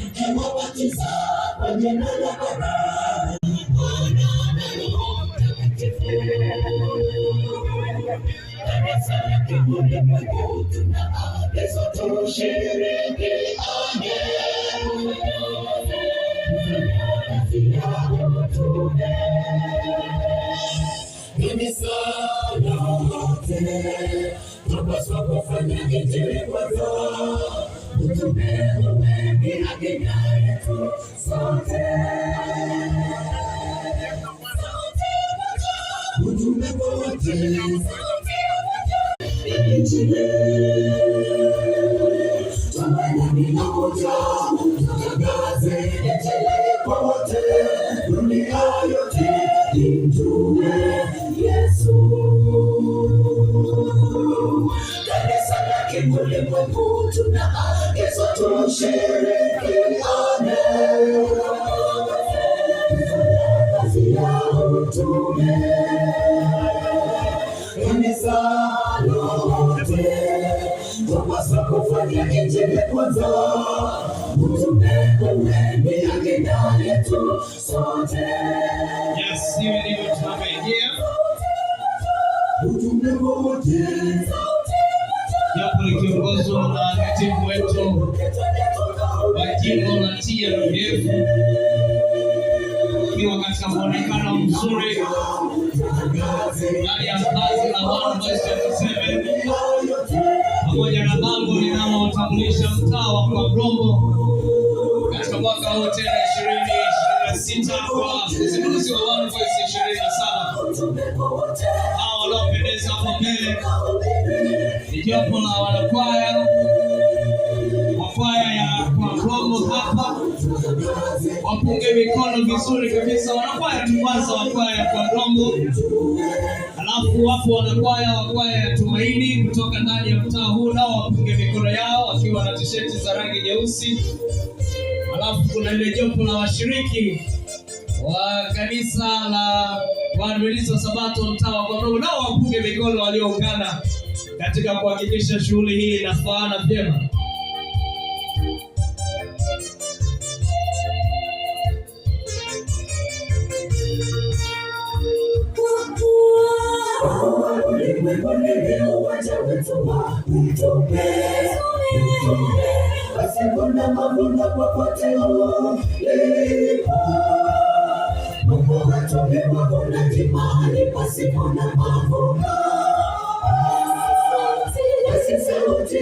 Mkiwabatiza kwa jina la Baba kanisa la kiulimwengu tunaagizwa tushirikiane kazi ya utume. Kanisa lote tunapaswa kufanya Injili kwanza. Utume ni agenda yetu sote. Utume wote Injili tumaini na moja, tutangaze Injili kwa wote, dunia yote imjue Yesu. Kanisa la kiulimwengu tunaagizwa tushirikiane kazi ya utume. Kanisa lote tunapaswa kufanya Injili kwanza. Utume ni agenda yetu sote. Yes, hivi ndivyo tunavyoingia. Utume wote japo likiongozwa na katibu wetu wa jimbo la TRF, ikiwa katika muonekano mzuri ndani ya kazi la 1/27 pamoja na bango linalotambulisha mtaa wa Rombo katika mwaka huu tena 2026 kwa uzinduzi wa 1/27. Hao wanaopendeza hapo mbele ni jopo la wanakwaya ya kwa Rombo hapa. Wapunge mikono vizuri kabisa. Wanakwaya tu kwanza, wakwaya kwa Rombo, alafu wapo wanakwaya ya Tumaini kutoka ndani ya mtaa huu, nao wapunge mikono yao wakiwa na tisheti za rangi nyeusi. Alafu kuna ile jopo la washiriki wa kanisa la Waadventista wa Sabato mtaa wa Rombo, nao wapunge mikono walioungana katika kuhakikisha shughuli hii inafaana vyema. Pasipona mavuno popote ulipo, Mungu atolewa kuna kimani pasipona mavuno. Basi sauti